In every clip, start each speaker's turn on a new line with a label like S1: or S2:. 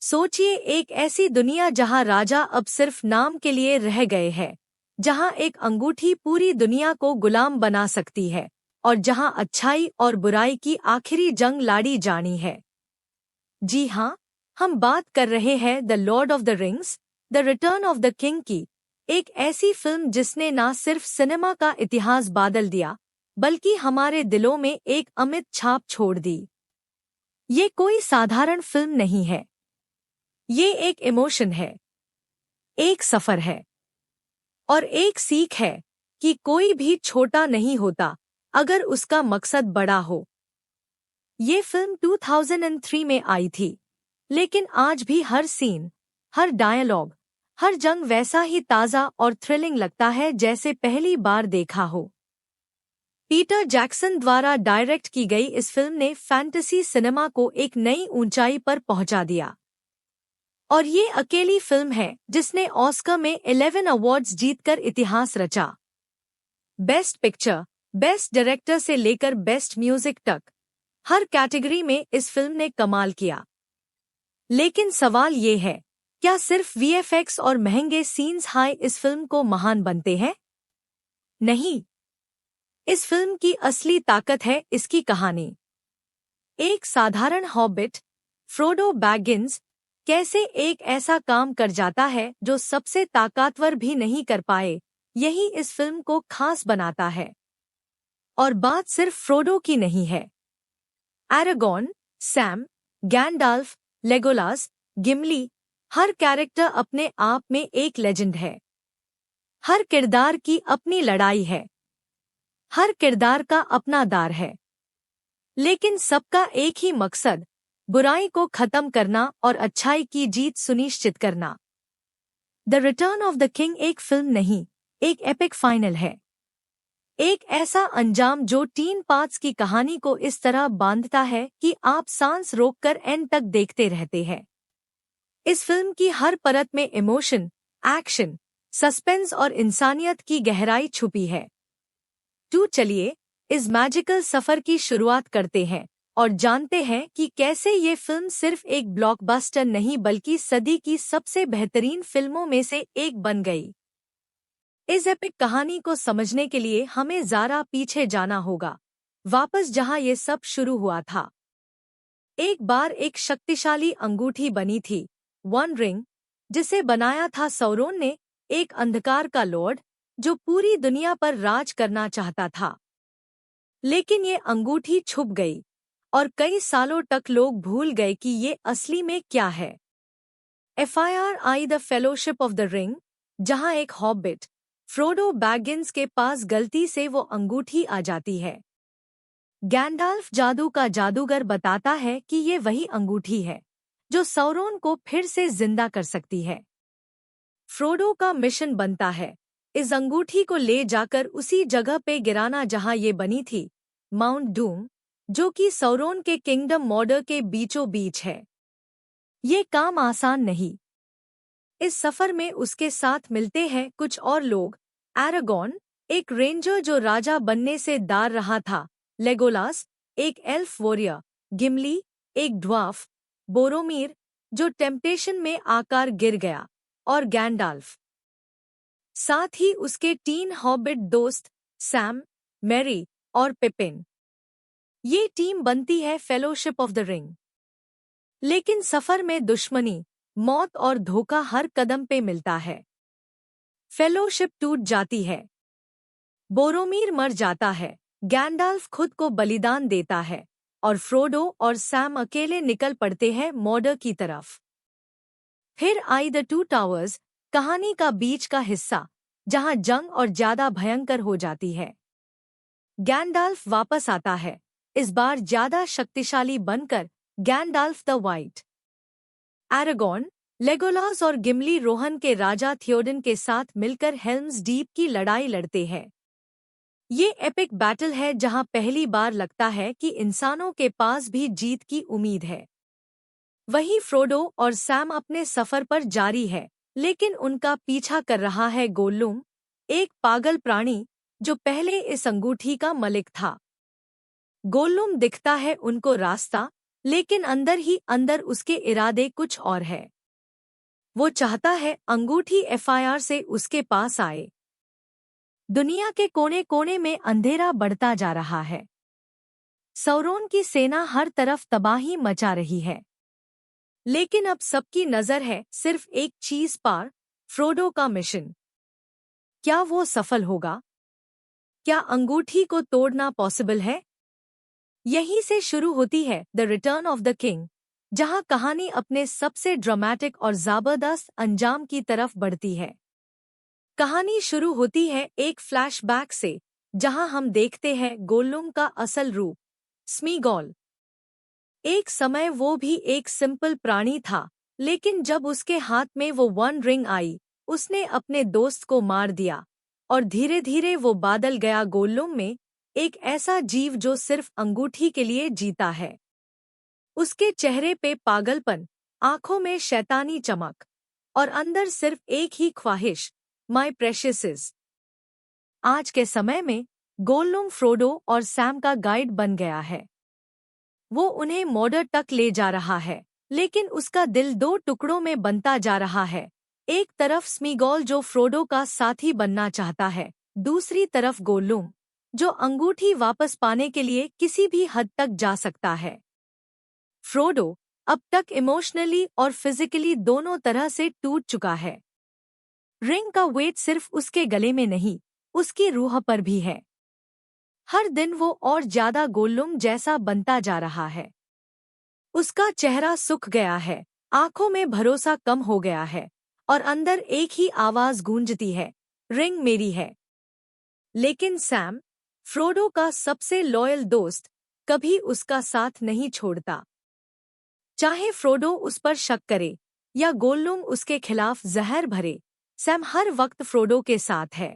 S1: सोचिए एक ऐसी दुनिया जहां राजा अब सिर्फ नाम के लिए रह गए हैं, जहां एक अंगूठी पूरी दुनिया को गुलाम बना सकती है और जहां अच्छाई और बुराई की आखिरी जंग लाड़ी जानी है। जी हाँ, हम बात कर रहे हैं the Lord of the rings, the return of the king की, एक ऐसी फिल्म जिसने न सिर्फ सिनेमा का इतिहास बदल दिया, बल्कि हमारे दिलों में एक अमिट छाप छोड़ दी। ये कोई साधारण फिल्म नहीं है। ये एक इमोशन है, एक सफर है और एक सीख है कि कोई भी छोटा नहीं होता अगर उसका मकसद बड़ा हो। ये फिल्म 2003 में आई थी, लेकिन आज भी हर सीन, हर डायलॉग, हर जंग वैसा ही ताज़ा और थ्रिलिंग लगता है जैसे पहली बार देखा हो। पीटर जैक्सन द्वारा डायरेक्ट की गई इस फिल्म ने फैंटेसी सिनेमा को एक नई ऊंचाई पर पहुंचा दिया। और ये अकेली फिल्म है जिसने ऑस्कर में 11 अवार्ड्स जीतकर इतिहास रचा। बेस्ट पिक्चर, बेस्ट डायरेक्टर से लेकर बेस्ट म्यूजिक तक, हर कैटेगरी में इस फिल्म ने कमाल किया। लेकिन सवाल ये है, क्या सिर्फ वीएफएक्स और महंगे सीन्स हाई इस फिल्म को महान बनते हैं? नहीं। इस फिल्म की असली ताकत है इसकी कहानी। एक साधारण हॉबिट, फ्रोडो बैगिंस, कैसे एक ऐसा काम कर जाता है जो सबसे ताकतवर भी नहीं कर पाए, यही इस फिल्म को खास बनाता है। और बात सिर्फ फ्रोडो की नहीं है। एरागॉन, सैम, गैंडाल्फ, लेगोलास, गिमली, हर कैरेक्टर अपने आप में एक लेजेंड है। हर किरदार की अपनी लड़ाई है, हर किरदार का अपना दार है, लेकिन सबका एक ही मकसद, बुराई को खत्म करना और अच्छाई की जीत सुनिश्चित करना। The return of the king एक फिल्म नहीं, एक एपिक फाइनल है। एक ऐसा अंजाम जो 3 पार्ट्स की कहानी को इस तरह बांधता है कि आप सांस रोककर एंड तक देखते रहते हैं। इस फिल्म की हर परत में इमोशन, एक्शन, सस्पेंस और इंसानियत की गहराई छुपी है। तो चलिए इस मैजिकल सफर की शुरुआत करते हैं और जानते हैं कि कैसे ये फिल्म सिर्फ एक ब्लॉकबस्टर नहीं बल्कि सदी की सबसे बेहतरीन फिल्मों में से एक बन गई। इस एपिक कहानी को समझने के लिए हमें ज़रा पीछे जाना होगा, वापस जहां ये सब शुरू हुआ था। एक बार एक शक्तिशाली अंगूठी बनी थी, वन रिंग, जिसे बनाया था सौरोन ने, एक अंधकार का लॉर्ड जो पूरी दुनिया पर राज करना चाहता था। लेकिन ये अंगूठी छुप गई और कई सालों तक लोग भूल गए कि ये असली में क्या है। FIRI the fellowship of the ring, जहां एक हॉबिट, फ्रोडो बैगिंस के पास गलती से वो अंगूठी आ जाती है। गैंडाल्फ जादू का जादूगर बताता है कि ये वही अंगूठी है जो सौरोन को फिर से जिंदा कर सकती है। फ्रोडो का मिशन बनता है इस अंगूठी को ले जाकर उसी जगह पे गिराना जहां ये बनी थी, माउंट डूम, जो कि सौरोन के किंगडम मॉर्डर के बीचों बीच है। ये काम आसान नहीं। इस सफर में उसके साथ मिलते हैं कुछ और लोग, एरागॉन, एक रेंजर जो राजा बनने से दार रहा था, लेगोलास, एक एल्फ वॉरियर, गिमली, एक ड्वार्फ, बोरोमीर, जो टेम्पटेशन में आकर गिर गया, और गैंडाल्फ। साथ ही उसके 3 हॉबिट दोस्त, सैम, मैरी और पिपिन। ये टीम बनती है फेलोशिप ऑफ द रिंग। लेकिन सफर में दुश्मनी, मौत और धोखा हर कदम पे मिलता है। फेलोशिप टूट जाती है, बोरोमीर मर जाता है, गैंडाल्फ खुद को बलिदान देता है और फ्रोडो और सैम अकेले निकल पड़ते हैं मॉर्डर की तरफ। फिर आई द टू टावर्स, कहानी का बीच का हिस्सा, जहां जंग और ज्यादा भयंकर हो जाती है। गैंडाल्फ वापस आता है, इस बार ज्यादा शक्तिशाली बनकर, गैंडाल्फ द वाइट। एरागॉन, लेगोलास और गिमली रोहन के राजा थियोडन के साथ मिलकर हेल्म्स डीप की लड़ाई लड़ते हैं। ये एपिक बैटल है जहां पहली बार लगता है कि इंसानों के पास भी जीत की उम्मीद है। वहीं फ्रोडो और सैम अपने सफर पर जारी है, लेकिन उनका पीछा कर रहा है गोल्लुम, एक पागल प्राणी जो पहले इस अंगूठी का मलिक था। गोल्लुम दिखता है उनको रास्ता, लेकिन अंदर ही अंदर उसके इरादे कुछ और है। वो चाहता है अंगूठी एफआईआर से उसके पास आए। दुनिया के कोने कोने में अंधेरा बढ़ता जा रहा है। सौरोन की सेना हर तरफ तबाही मचा रही है। लेकिन अब सबकी नजर है सिर्फ एक चीज पर, फ्रोडो का मिशन। क्या वो सफल होगा? क्या अंगूठी को तोड़ना पॉसिबल है? यहीं से शुरू होती है the return of the king, जहां कहानी अपने सबसे ड्रामेटिक और जबरदस्त अंजाम की तरफ बढ़ती है। कहानी शुरू होती है एक फ्लैशबैक से, जहां हम देखते हैं गोल्लुम का असल रूप, स्मीगॉल। एक समय वो भी एक सिंपल प्राणी था, लेकिन जब उसके हाथ में वो वन रिंग आई, उसने अपने दोस्त को मार दिया और धीरे धीरे वो बादल गया गोल्लुम में, एक ऐसा जीव जो सिर्फ अंगूठी के लिए जीता है। उसके चेहरे पे पागलपन, आंखों में शैतानी चमक और अंदर सिर्फ एक ही ख्वाहिश, माय प्रेशियस। आज के समय में गोल्लुम फ्रोडो और सैम का गाइड बन गया है। वो उन्हें मॉर्डर तक ले जा रहा है, लेकिन उसका दिल दो टुकड़ों में बनता जा रहा है। एक तरफ स्मीगॉल जो फ्रोडो का साथी बनना चाहता है, दूसरी तरफ गोल्लुम जो अंगूठी वापस पाने के लिए किसी भी हद तक जा सकता है। फ्रोडो अब तक इमोशनली और फिजिकली दोनों तरह से टूट चुका है। रिंग का वेट सिर्फ उसके गले में नहीं, उसकी रूह पर भी है। हर दिन वो और ज्यादा गोल्लुम जैसा बनता जा रहा है। उसका चेहरा सूख गया है, आंखों में भरोसा कम हो गया है और अंदर एक ही आवाज गूंजती है, रिंग मेरी है। लेकिन सैम, फ्रोडो का सबसे लॉयल दोस्त, कभी उसका साथ नहीं छोड़ता। चाहे फ्रोडो उस पर शक करे या गोल्लुम उसके खिलाफ जहर भरे, सैम हर वक्त फ्रोडो के साथ है।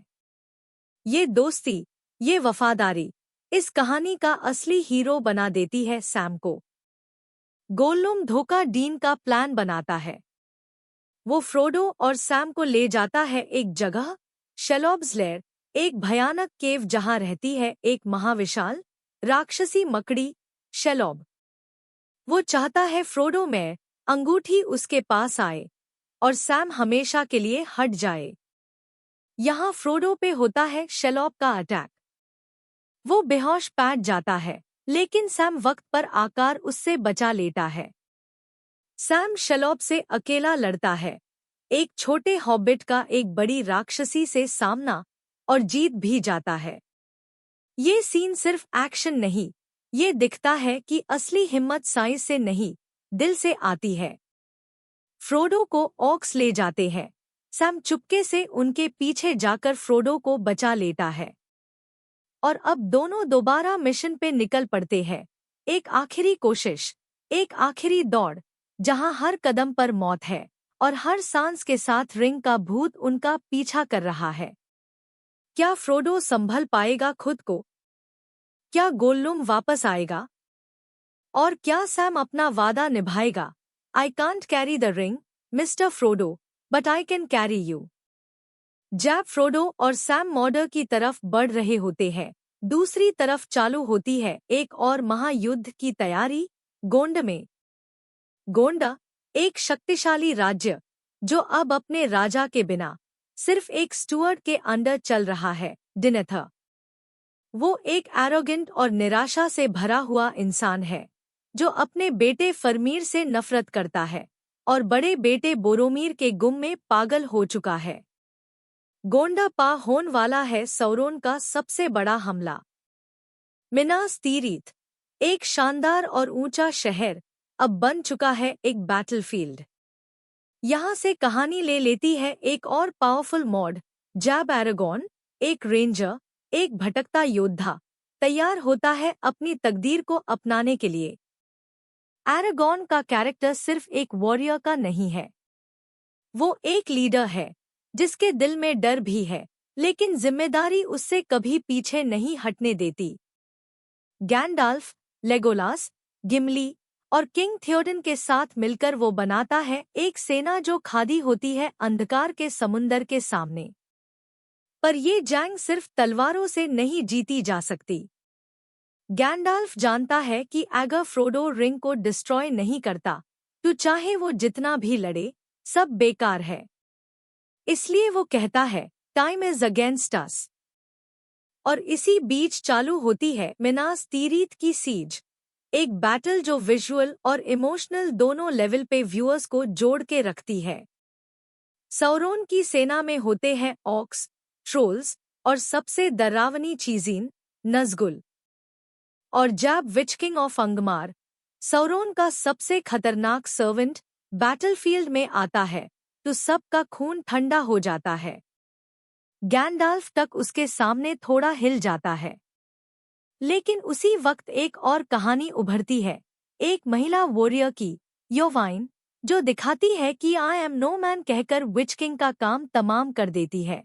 S1: ये दोस्ती, ये वफादारी इस कहानी का असली हीरो बना देती है सैम को। गोल्लुम धोखा डीन का प्लान बनाता है। वो फ्रोडो और सैम को ले जाता है एक जगह, शेलॉब्स लेयर, एक भयानक केव जहां रहती है एक महाविशाल राक्षसी मकड़ी, शेलॉब। वो चाहता है फ्रोडो में अंगूठी उसके पास आए और सैम हमेशा के लिए हट जाए। यहाँ फ्रोडो पे होता है शेलॉब का अटैक। वो बेहोश पैट जाता है, लेकिन सैम वक्त पर आकर उससे बचा लेता है। सैम शेलॉब से अकेला लड़ता है, एक छोटे हॉबिट का एक बड़ी राक्षसी से सामना, और जीत भी जाता है। ये सीन सिर्फ एक्शन नहीं, ये दिखता है कि असली हिम्मत साइंस से नहीं, दिल से आती है। फ्रोडो को ऑक्स ले जाते हैं। सैम चुपके से उनके पीछे जाकर फ्रोडो को बचा लेता है और अब दोनों दोबारा मिशन पे निकल पड़ते हैं। एक आखिरी कोशिश, एक आखिरी दौड़, जहां हर कदम पर मौत है और हर सांस के साथ रिंग का भूत उनका पीछा कर रहा है। क्या फ्रोडो संभल पाएगा खुद को? क्या गोल्लुम वापस आएगा? और क्या सैम अपना वादा निभाएगा? I can't carry the ring, mister Frodo, but I can carry you. जब फ्रोडो और सैम मॉर्डर की तरफ बढ़ रहे होते हैं, दूसरी तरफ चालू होती है एक और महायुद्ध की तैयारी, गोंड में। गोंडा, एक शक्तिशाली राज्य, जो अब अपने राजा के बिना सिर्फ एक स्टुअर्ड के अंडर चल रहा है, डिनेथर। वो एक एरोगेंट और निराशा से भरा हुआ इंसान है, जो अपने बेटे फरमीर से नफरत करता है और बड़े बेटे बोरोमीर के गुम में पागल हो चुका है। गोंडा पा होने वाला है सौरोन का सबसे बड़ा हमला। मिनास तीरिथ, एक शानदार और ऊंचा शहर, अब बन चुका है एक बैटलफील्ड। यहाँ से कहानी ले लेती है एक और पावरफुल मॉड, जब एरागॉन, एक रेंजर, एक भटकता योद्धा, तैयार होता है अपनी तकदीर को अपनाने के लिए। एरागॉन का कैरेक्टर सिर्फ एक वॉरियर का नहीं है, वो एक लीडर है जिसके दिल में डर भी है, लेकिन जिम्मेदारी उससे कभी पीछे नहीं हटने देती। गैंडाल्फ, लेगोलास, गिमली और किंग थियोडन के साथ मिलकर वो बनाता है एक सेना जो खड़ी होती है अंधकार के समुंदर के सामने। पर ये जंग सिर्फ तलवारों से नहीं जीती जा सकती। गैंडाल्फ जानता है कि अगर फ्रोडो रिंग को डिस्ट्रॉय नहीं करता तो चाहे वो जितना भी लड़े सब बेकार है। इसलिए वो कहता है टाइम इज अगेंस्ट अस। और इसी बीच चालू होती है मिनास तीरीथ की सीज, एक बैटल जो विजुअल और इमोशनल दोनों लेवल पे व्यूअर्स को जोड़ के रखती है। सौरोन की सेना में होते हैं ऑक्स, ट्रोल्स और सबसे डरावनी चीज़ीन नज़गुल। और जब विच किंग ऑफ अंगमार, सौरोन का सबसे खतरनाक सर्वेंट, बैटलफील्ड में आता है तो सबका खून ठंडा हो जाता है। गैंडाल्फ तक उसके सामने थोड़ा हिल जाता है। लेकिन उसी वक्त एक और कहानी उभरती है, एक महिला वॉरियर की, योवाइन, जो दिखाती है कि आई एम नो मैन कहकर विच किंग का काम तमाम कर देती है।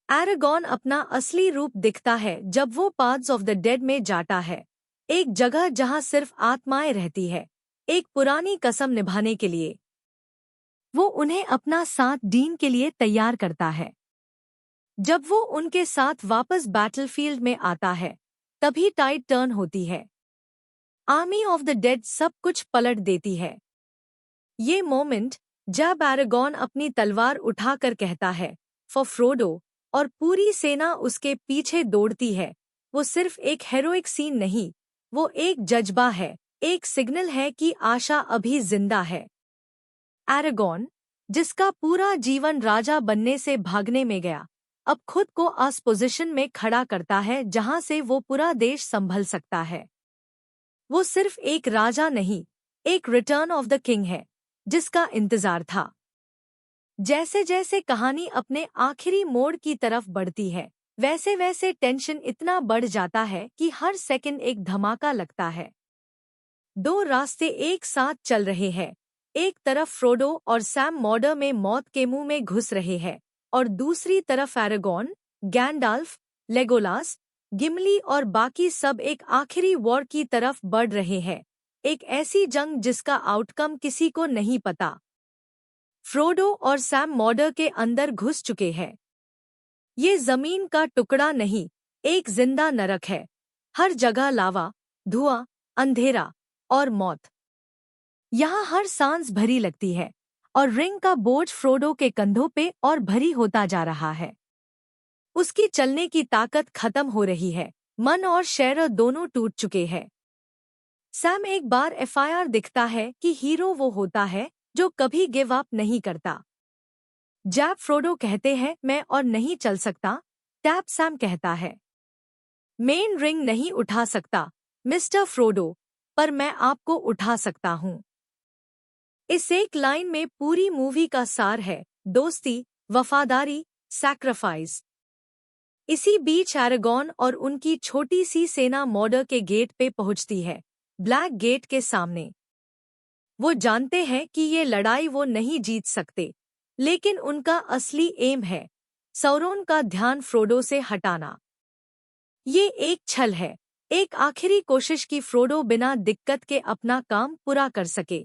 S1: एरागॉन अपना असली रूप दिखता है जब वो पाथ्स ऑफ द डेड में जाता है, एक जगह जहां सिर्फ आत्माएं रहती है, एक पुरानी कसम निभाने के लिए। वो उन्हें अपना साथ डीन के लिए तैयार करता है। जब वो उनके साथ वापस बैटलफील्ड में आता है तभी टाइड टर्न होती है। आर्मी ऑफ द डेड सब कुछ पलट देती है। ये मोमेंट जब एरागॉन अपनी तलवार उठाकर कहता है फॉर फ्रोडो और पूरी सेना उसके पीछे दौड़ती है, वो सिर्फ एक हेरोइक सीन नहीं, वो एक जज्बा है, एक सिग्नल है कि आशा अभी जिंदा है। एरागॉन, जिसका पूरा जीवन राजा बनने से भागने में गया, अब खुद को उस पोजीशन में खड़ा करता है जहां से वो पूरा देश संभल सकता है। वो सिर्फ एक राजा नहीं, एक रिटर्न ऑफ द किंग है जिसका इंतजार था। जैसे जैसे कहानी अपने आखिरी मोड़ की तरफ बढ़ती है वैसे वैसे टेंशन इतना बढ़ जाता है कि हर सेकंड एक धमाका लगता है। दो रास्ते एक साथ चल रहे हैं, एक तरफ फ्रोडो और सैम मॉर्डर में मौत के मुंह में घुस रहे हैं और दूसरी तरफ एरागॉन, गैंडाल्फ, लेगोलास, गिमली और बाकी सब एक आखिरी वॉर की तरफ बढ़ रहे हैं, एक ऐसी जंग जिसका आउटकम किसी को नहीं पता। फ्रोडो और सैम मॉर्डर के अंदर घुस चुके हैं। ये जमीन का टुकड़ा नहीं, एक जिंदा नरक है, हर जगह लावा, धुआं, अंधेरा और मौत। यहाँ हर सांस भरी लगती है और रिंग का बोझ फ्रोडो के कंधों पे और भरी होता जा रहा है। उसकी चलने की ताकत खत्म हो रही है, मन और शरीर दोनों टूट चुके हैं। सैम एक बार एफआईआर दिखता है कि हीरो वो होता है जो कभी गिव अप नहीं करता। जब फ्रोडो कहते हैं मैं और नहीं चल सकता, तब सैम कहता है मेन रिंग नहीं उठा सकता मिस्टर फ्रोडो, पर मैं आपको उठा सकता हूँ। इस एक लाइन में पूरी मूवी का सार है, दोस्ती, वफादारी, सैक्रिफाइस। इसी बीच एरागॉन और उनकी छोटी सी सेना मॉर्डर के गेट पे पहुंचती है, ब्लैक गेट के सामने। वो जानते हैं कि ये लड़ाई वो नहीं जीत सकते, लेकिन उनका असली एम है सौरोन का ध्यान फ्रोडो से हटाना। ये एक छल है, एक आखिरी कोशिश की फ्रोडो बिना दिक्कत के अपना काम पूरा कर सके।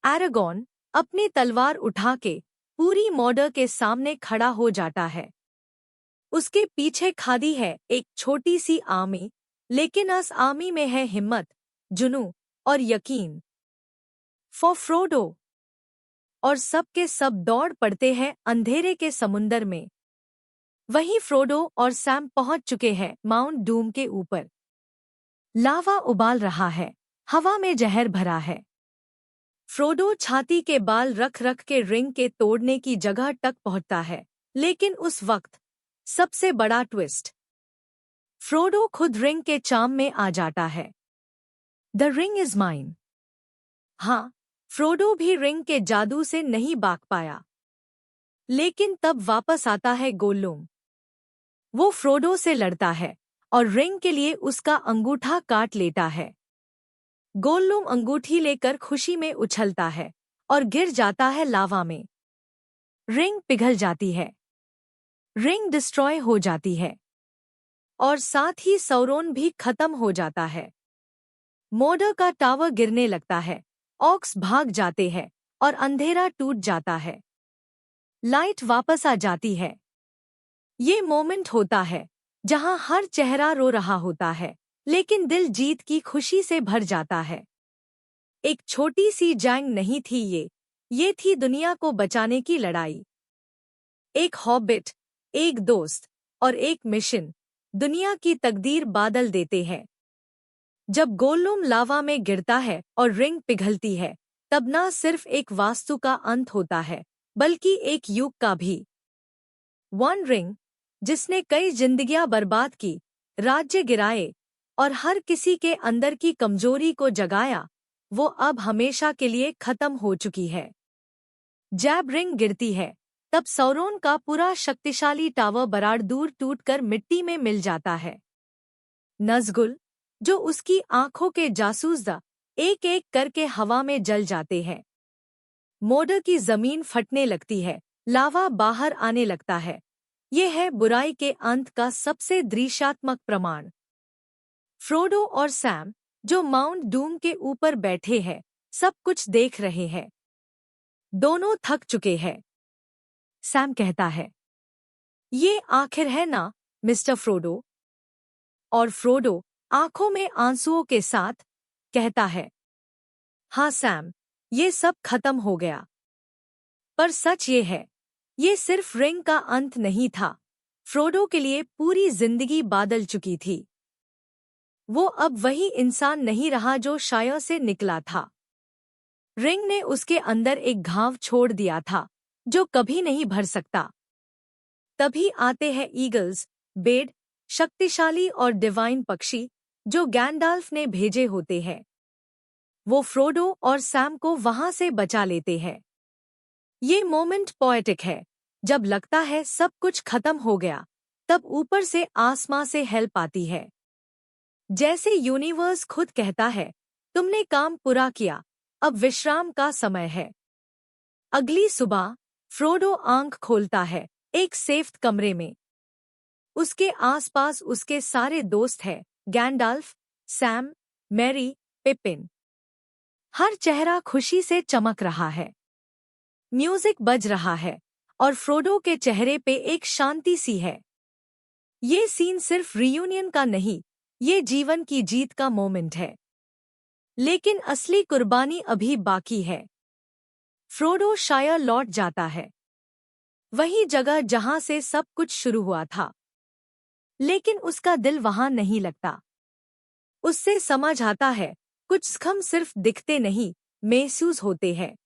S1: एरागॉन अपनी तलवार उठा के पूरी मॉर्डर के सामने खड़ा हो जाता है। उसके पीछे खड़ी है एक छोटी सी आर्मी, लेकिन उस आर्मी में है हिम्मत, जुनून और यकीन। For Frodo. और सब के सब दौड़ पड़ते हैं अंधेरे के समुंदर में। वहीं फ्रोडो और सैम पहुंच चुके हैं माउंट डूम के ऊपर। लावा उबाल रहा है, हवा में जहर भरा है। फ्रोडो छाती के बाल रख रख के रिंग के तोड़ने की जगह तक पहुंचता है, लेकिन उस वक्त सबसे बड़ा ट्विस्ट, फ्रोडो खुद रिंग के चाम में आ जाता है। The ring is mine. हाँ, फ्रोडो भी रिंग के जादू से नहीं भाग पाया। लेकिन तब वापस आता है गोल्लुम। वो फ्रोडो से लड़ता है और रिंग के लिए उसका अंगूठा काट लेता है। गोल्लुम अंगूठी लेकर खुशी में उछलता है और गिर जाता है लावा में। रिंग पिघल जाती है, रिंग डिस्ट्रॉय हो जाती है और साथ ही सौरोन भी खत्म हो जाता है। मॉर्डर का टावर गिरने लगता है, ऑक्स भाग जाते हैं और अंधेरा टूट जाता है। लाइट वापस आ जाती है। ये मोमेंट होता है जहां हर चेहरा रो रहा होता है, लेकिन दिल जीत की खुशी से भर जाता है। एक छोटी सी जंग नहीं थी ये थी दुनिया को बचाने की लड़ाई। एक हॉबिट, एक दोस्त और एक मिशन दुनिया की तकदीर बादल देते हैं। जब गोल्लुम लावा में गिरता है और रिंग पिघलती है, तब न सिर्फ एक वास्तु का अंत होता है, बल्कि एक युग का भी। वन रिंग, जिसने कई जिंदगियां बर्बाद की, राज्य गिराए और हर किसी के अंदर की कमजोरी को जगाया, वो अब हमेशा के लिए खत्म हो चुकी है। जब रिंग गिरती है, तब सौरोन का पूरा शक्तिशाली टावर बराड़ दूर टूटकर मिट्टी में मिल जाता है। नज़गुल, जो उसकी आंखों के जासूस एक एक करके हवा में जल जाते हैं। मोडर की जमीन फटने लगती है, लावा बाहर आने लगता है। ये है बुराई के अंत का सबसे दृश्यात्मक प्रमाण। फ्रोडो और सैम, जो माउंट डूम के ऊपर बैठे हैं, सब कुछ देख रहे हैं। दोनों थक चुके हैं। सैम कहता है, ये आखिर है ना, मिस्टर फ्रोडो? और फ्रोडो, आंखों में आंसुओं के साथ, कहता है, हाँ सैम, ये सब खत्म हो गया। पर सच ये है, ये सिर्फ रिंग का अंत नहीं था। फ्रोडो के लिए पूरी जिंदगी बादल चुकी थी। वो अब वही इंसान नहीं रहा जो शायर से निकला था। रिंग ने उसके अंदर एक घाव छोड़ दिया था, जो कभी नहीं भर सकता। तभी आते हैं ईगल्स, बेड, शक्तिशाली और डिवाइन पक्षी, जो गैंडाल्फ ने भेजे होते हैं। वो फ्रोडो और सैम को वहां से बचा लेते हैं। ये मोमेंट पोएटिक है। जब लगता है सब कुछ खत्म हो गया, तब ऊपर से आसमां से हेल्प आती है। जैसे यूनिवर्स खुद कहता है, तुमने काम पूरा किया, अब विश्राम का समय है। अगली सुबह फ्रोडो आंख खोलता है, एक सेफ कमरे में। उसके आसपास उसके सारे दोस्त हैं, गैंडाल्फ, सैम, मैरी, पिपिन। हर चेहरा खुशी से चमक रहा है। म्यूजिक बज रहा है और फ्रोडो के चेहरे पे एक शांति सी है। ये सीन सिर्फ रियूनियन का नहीं, ये जीवन की जीत का मोमेंट है। लेकिन असली कुर्बानी अभी बाकी है। फ्रोडो शायर लौट जाता है, वही जगह जहां से सब कुछ शुरू हुआ था। लेकिन उसका दिल वहां नहीं लगता। उससे समझ आता है, कुछ ज़ख्म सिर्फ दिखते नहीं, महसूस होते हैं।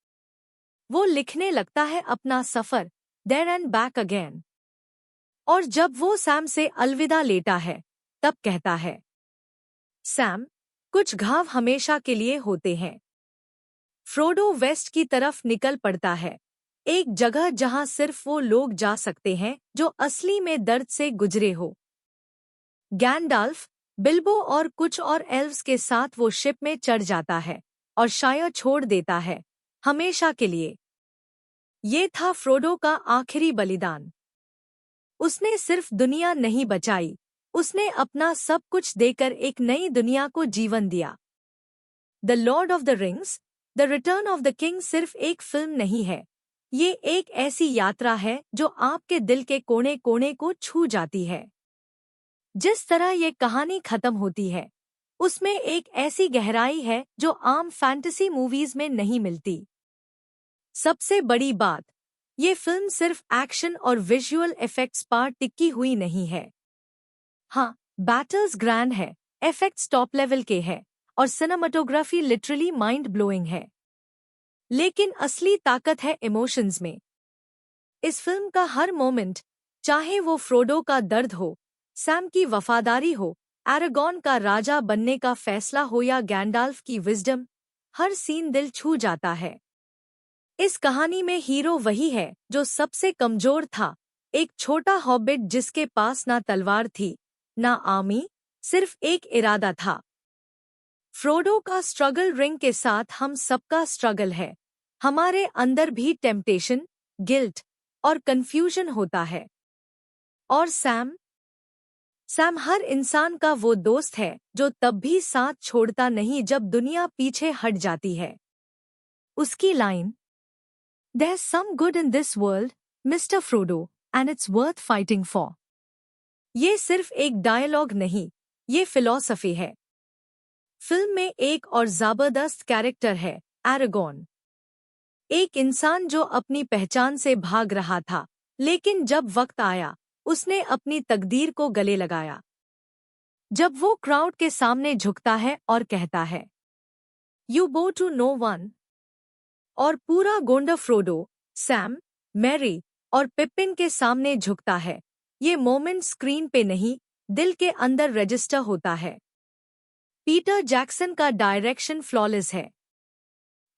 S1: वो लिखने लगता है अपना सफर, देयर एंड बैक अगेन। और जब वो सैम से अलविदा लेता है, तब कहता है, सैम, कुछ घाव हमेशा के लिए होते हैं। फ्रोडो वेस्ट की तरफ निकल पड़ता है, एक जगह जहां सिर्फ वो लोग जा सकते हैं जो असली में दर्द से गुजरे हो। गैंडाल्फ, बिल्बो और कुछ और एल्व्स के साथ वो शिप में चढ़ जाता है और शायर छोड़ देता है, हमेशा के लिए। ये था फ्रोडो का आखिरी बलिदान। उसने सिर्फ दुनिया नहीं बचाई, उसने अपना सब कुछ देकर एक नई दुनिया को जीवन दिया। The Lord of the rings, the return of the king सिर्फ एक फिल्म नहीं है, ये एक ऐसी यात्रा है जो आपके दिल के कोने कोने को छू जाती है। जिस तरह ये कहानी खत्म होती है, उसमें एक ऐसी गहराई है जो आम फैंटेसी मूवीज में नहीं मिलती। सबसे बड़ी बात, ये फिल्म सिर्फ एक्शन और विजुअल इफेक्ट्स पर टिकी हुई नहीं है। हाँ, बैटल्स ग्रैंड है, इफेक्ट्स टॉप लेवल के हैं और सिनेमेटोग्राफी लिटरली माइंड ब्लोइंग है। लेकिन असली ताकत है इमोशंस में। इस फिल्म का हर मोमेंट, चाहे वो फ्रोडो का दर्द हो, सैम की वफादारी हो, एरागॉन का राजा बनने का फैसला हो या गैंडाल्फ की विजडम, हर सीन दिल छू जाता है। इस कहानी में हीरो वही है जो सबसे कमजोर था, एक छोटा हॉबिट जिसके पास ना तलवार थी, ना आर्मी, सिर्फ एक इरादा था। फ्रोडो का स्ट्रगल रिंग के साथ हम सबका स्ट्रगल है। हमारे अंदर भी टेम्पटेशन, गिल्ट और कंफ्यूजन होता है। और सैम हर इंसान का वो दोस्त है जो तब भी साथ छोड़ता नहीं जब दुनिया पीछे हट जाती है। उसकी line, "There's some good in this world, Mr. Frodo, and it's worth fighting for." ये सिर्फ एक डायलॉग नहीं, ये फिलॉसफी है। फिल्म में एक और जबरदस्त कैरेक्टर है, एरागॉन। एक इंसान जो अपनी पहचान से भाग रहा था, लेकिन जब वक्त आया उसने अपनी तकदीर को गले लगाया। जब वो क्राउड के सामने झुकता है और कहता है, यू बो टू नो वन, और पूरा गोंडा फ्रोडो, सैम, मैरी और पिपिन के सामने झुकता है, ये मोमेंट स्क्रीन पे नहीं, दिल के अंदर रजिस्टर होता है। पीटर जैक्सन का डायरेक्शन फ्लॉलेस है।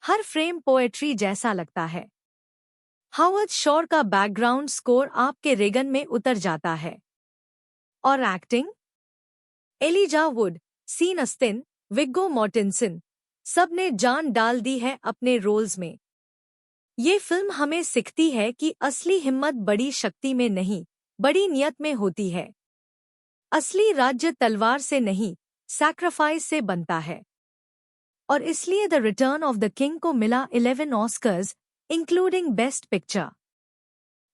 S1: हर फ्रेम पोएट्री जैसा लगता है। हावर्ड शोर का बैकग्राउंड स्कोर आपके रेगन में उतर जाता है। और एक्टिंग, एलिजा वुड, सीन अस्तिन, विग्गो मॉर्टेंसन, सब ने जान डाल दी है अपने रोल्स में। ये फिल्म हमें सिखाती है कि असली हिम्मत बड़ी शक्ति में नहीं, बड़ी नियत में होती है। असली राज्य तलवार से नहीं, सैक्रिफाइस से बनता है। और इसलिए the return of the king को मिला 11 ऑस्कर्स, इंक्लूडिंग बेस्ट पिक्चर।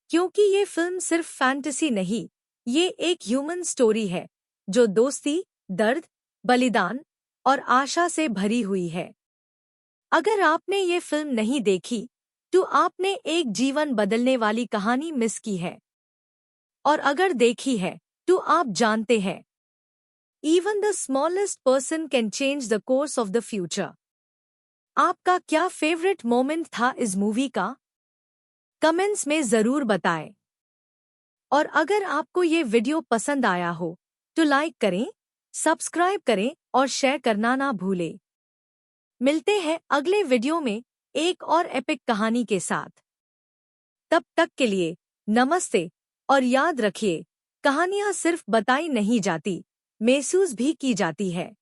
S1: क्योंकि ये फिल्म सिर्फ फैंटेसी नहीं, ये एक ह्यूमन स्टोरी है जो दोस्ती, दर्द, बलिदान और आशा से भरी हुई है। अगर आपने ये फिल्म नहीं देखी तो आपने एक जीवन बदलने वाली कहानी मिस की है। और अगर देखी है तो आप जानते हैं, even the smallest person can change the course of the future. आपका क्या फेवरेट मोमेंट था इस मूवी का? कमेंट्स में जरूर बताएं। और अगर आपको ये वीडियो पसंद आया हो तो लाइक करें, सब्सक्राइब करें और शेयर करना ना भूलें। मिलते हैं अगले वीडियो में एक और एपिक कहानी के साथ। तब तक के लिए नमस्ते, और याद रखिए, कहानियां सिर्फ बताई नहीं जाती, महसूस भी की जाती है।